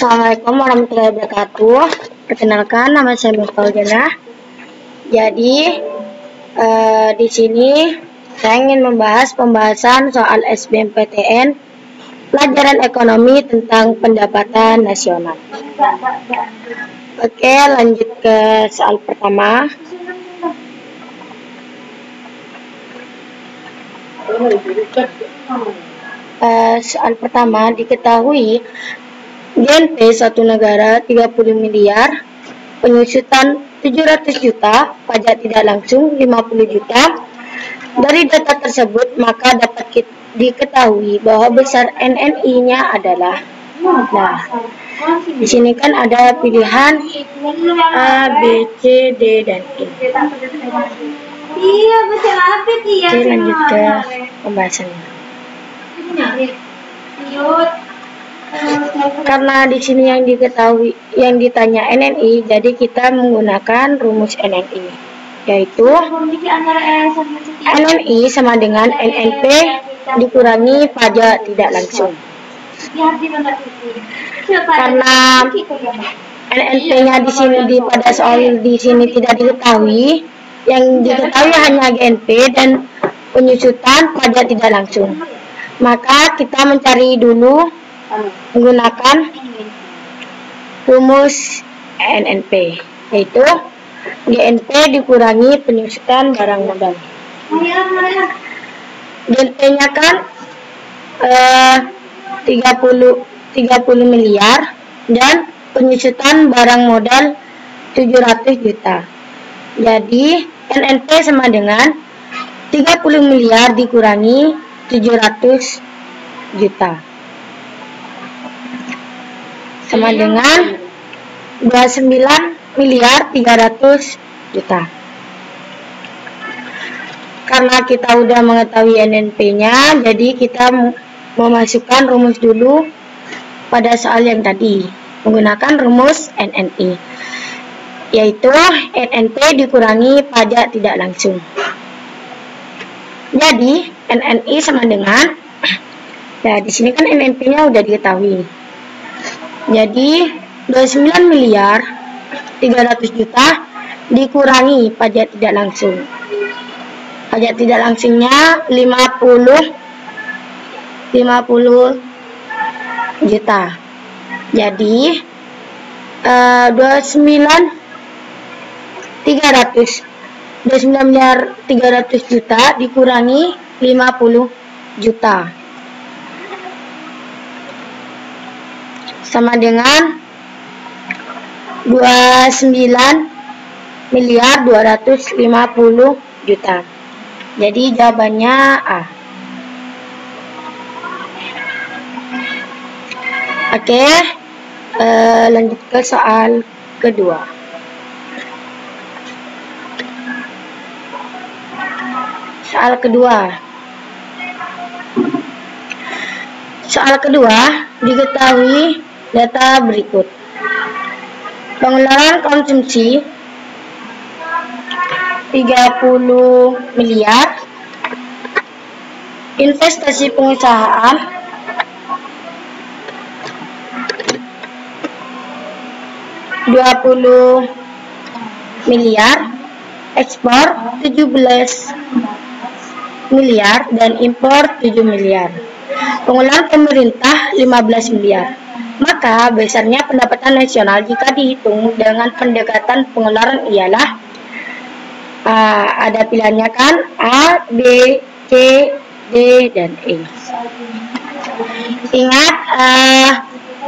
Assalamualaikum warahmatullahi wabarakatuh. Perkenalkan, nama saya Miftahul. Jadi di sini saya ingin membahas pembahasan soal SBMPTN, pelajaran ekonomi tentang pendapatan nasional. Oke, lanjut ke soal pertama. Soal pertama, diketahui GNP suatu negara 30 miliar, penyusutan 700 juta, pajak tidak langsung 50 juta. Dari data tersebut, maka dapat diketahui bahwa besar NNI-nya adalah, nah, di sini kan ada pilihan A, B, C, D, dan E. Iya, betul apa dia? Oke, lanjut ke pembahasannya. Karena di sini yang diketahui, yang ditanya NNI, jadi kita menggunakan rumus NNI, yaitu NNI sama dengan NNP dikurangi pajak tidak langsung. Karena NNP-nya di sini pada soal di sini tidak diketahui, yang diketahui hanya GNP dan penyusutan pajak tidak langsung. Maka kita mencari dulu menggunakan rumus NNP, yaitu GNP dikurangi penyusutan barang modal. GNP-nya kan 30 miliar dan penyusutan barang modal 700 juta. Jadi NNP sama dengan 30 miliar dikurangi 700 juta sama dengan 29 miliar 300 juta. Karena kita udah mengetahui NNP-nya, jadi kita memasukkan rumus dulu pada soal yang tadi menggunakan rumus NNI, yaitu NNP dikurangi pajak tidak langsung. Jadi NNI sama dengan, nah di sini kan NNP-nya udah diketahui. Jadi 29 miliar 300 juta dikurangi pajak tidak langsung. Pajak tidak langsungnya 50 juta. Jadi 29 miliar 300 juta dikurangi 50 juta sama dengan 29 miliar 250 juta. Jadi jawabannya A. Oke, lanjut ke soal kedua. Soal kedua diketahui data berikut. Pengeluaran konsumsi 30 miliar, investasi pengusahaan 20 miliar, ekspor 17 miliar, dan impor 7 miliar. Pengeluaran pemerintah 15 miliar. Maka besarnya pendapatan nasional jika dihitung dengan pendekatan pengeluaran ialah ada pilihannya kan A, B, C, D, dan E. Ingat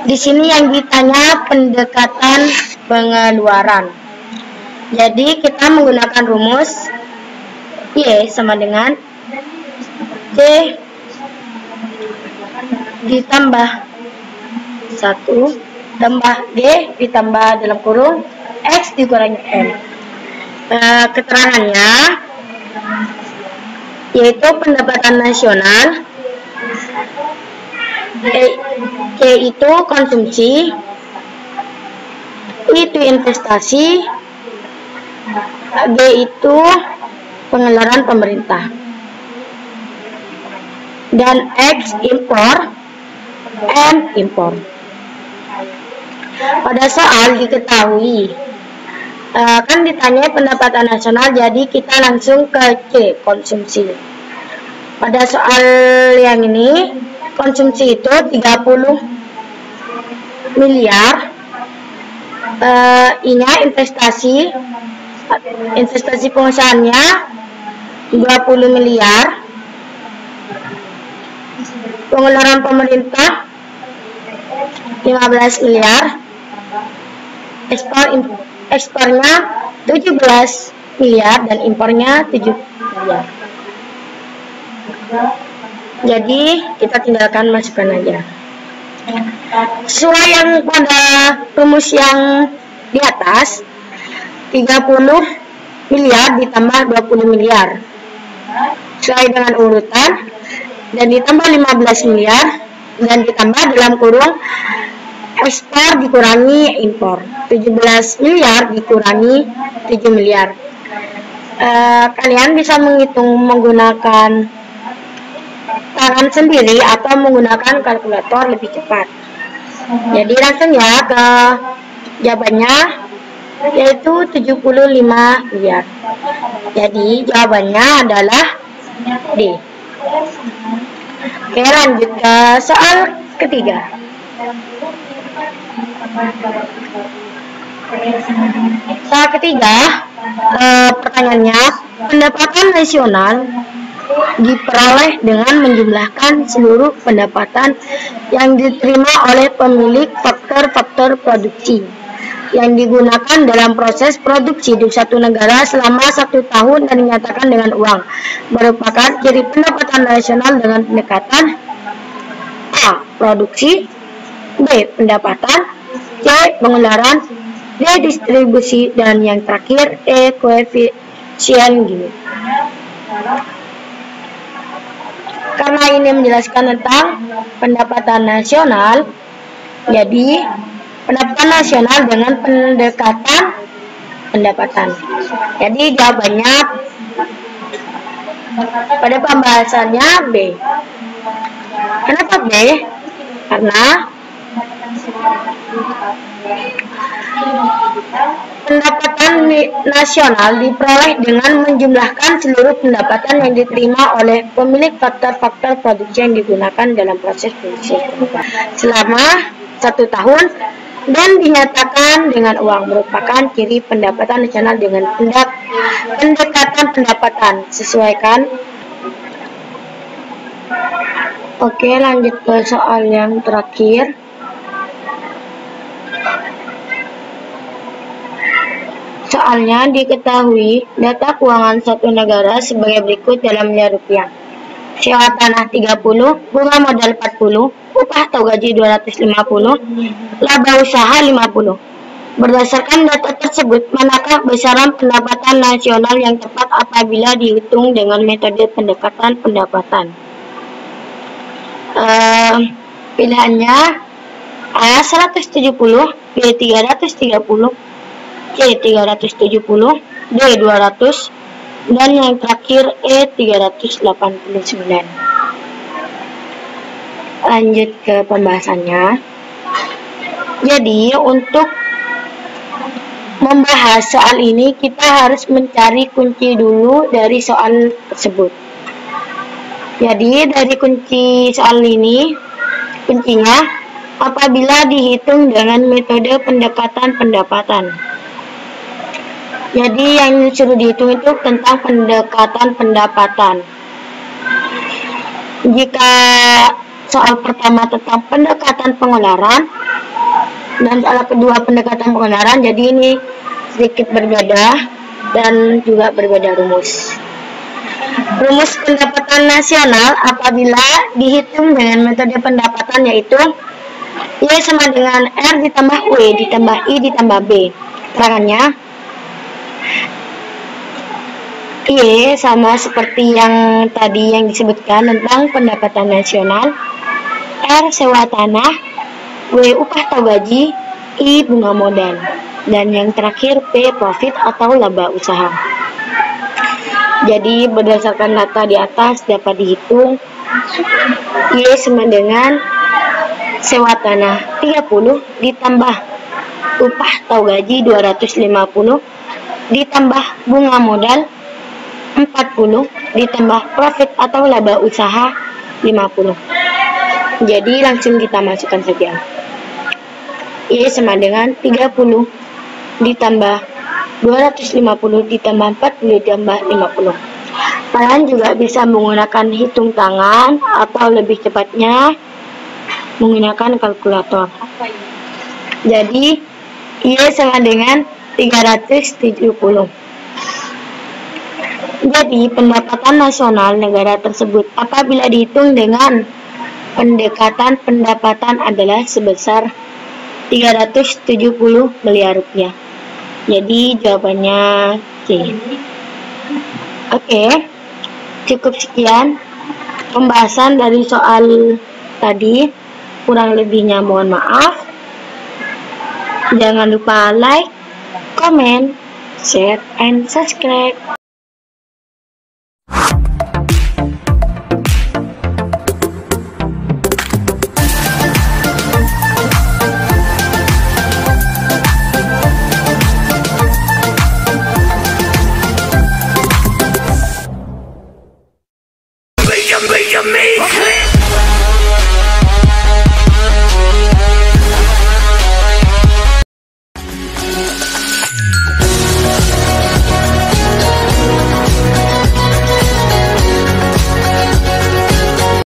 di sini yang ditanya pendekatan pengeluaran. Jadi kita menggunakan rumus Y sama dengan C ditambah 1 tambah G ditambah dalam kurung X dikurangi M. Keterangannya yaitu pendapatan nasional, C itu konsumsi, I itu investasi, G itu pengeluaran pemerintah, dan X impor, M impor. Pada soal diketahui, kan ditanya pendapatan nasional, jadi kita langsung ke C, konsumsi. Pada soal yang ini, konsumsi itu 30 miliar. Ini investasi pengusahanya 20 miliar. Pengeluaran pemerintah 15 miliar. Ekspornya 17 miliar dan impornya 7 miliar. Jadi kita tinggalkan masukkan aja. Sesuai yang pada rumus yang di atas, 30 miliar ditambah 20 miliar. Sesuai dengan urutan, dan ditambah 15 miliar dan ditambah dalam kurung ekspor dikurangi impor. 17 miliar dikurangi 7 miliar. Kalian bisa menghitung menggunakan tangan sendiri atau menggunakan kalkulator lebih cepat. Jadi langsung ya ke jawabannya, yaitu 75 miliar. Jadi jawabannya adalah D. Oke, lanjut ke soal ketiga. Soal ketiga, pertanyaannya, pendapatan nasional diperoleh dengan menjumlahkan seluruh pendapatan yang diterima oleh pemilik faktor-faktor produksi yang digunakan dalam proses produksi di suatu negara selama 1 tahun dan dinyatakan dengan uang, merupakan ciri pendapatan nasional dengan pendekatan A. Produksi, B. Pendapatan, C. Pengeluaran, D. Distribusi, dan yang terakhir E. Koefisien Gini. Karena ini menjelaskan tentang pendapatan nasional, jadi pendapatan nasional dengan pendekatan pendapatan. Jadi jawabannya pada pembahasannya B. Kenapa B? Karena pendapatan nasional diperoleh dengan menjumlahkan seluruh pendapatan yang diterima oleh pemilik faktor-faktor produksi yang digunakan dalam proses produksi selama 1 tahun dan dinyatakan dengan uang, merupakan ciri pendapatan nasional dengan pendekatan pendapatan. Sesuaikan. Oke, lanjut ke soal yang terakhir. Soalnya diketahui data keuangan suatu negara sebagai berikut dalam miliar rupiah. Sewa tanah 30, bunga modal 40, upah atau gaji 250, laba usaha 50. Berdasarkan data tersebut, manakah besaran pendapatan nasional yang tepat apabila dihitung dengan metode pendekatan pendapatan? Pilihannya A 170, B 330, C 370, D 200, dan yang terakhir E 389. Lanjut ke pembahasannya. Jadi untuk membahas soal ini kita harus mencari kunci dulu dari soal tersebut. Jadi dari kunci soal ini, kuncinya apabila dihitung dengan metode pendekatan pendapatan. Jadi yang disuruh dihitung itu tentang pendekatan pendapatan. Jika soal pertama tentang pendekatan pengeluaran dan soal kedua pendekatan pengeluaran, jadi ini sedikit berbeda dan juga berbeda rumus. Rumus pendapatan nasional apabila dihitung dengan metode pendapatan yaitu Y sama dengan R ditambah W ditambah I ditambah B. Keterangannya, Y sama seperti yang tadi yang disebutkan tentang pendapatan nasional, R sewa tanah, W upah atau gaji, I bunga modal, dan yang terakhir P profit atau laba usaha. Jadi berdasarkan data di atas dapat dihitung Y sama dengan sewa tanah 30 ditambah upah atau gaji 250 ditambah bunga modal 40 ditambah profit atau laba usaha 50. Jadi langsung kita masukkan saja. Y sama dengan 30 ditambah 250 ditambah 40 ditambah 50. Kalian juga bisa menggunakan hitung tangan atau lebih cepatnya menggunakan kalkulator. Jadi Y sama dengan 370. Jadi pendapatan nasional negara tersebut apabila dihitung dengan pendekatan pendapatan adalah sebesar 370 miliar rupiah. Jadi jawabannya C. Oke, cukup sekian pembahasan dari soal tadi. Kurang lebihnya mohon maaf. Jangan lupa like, comment, share, and subscribe.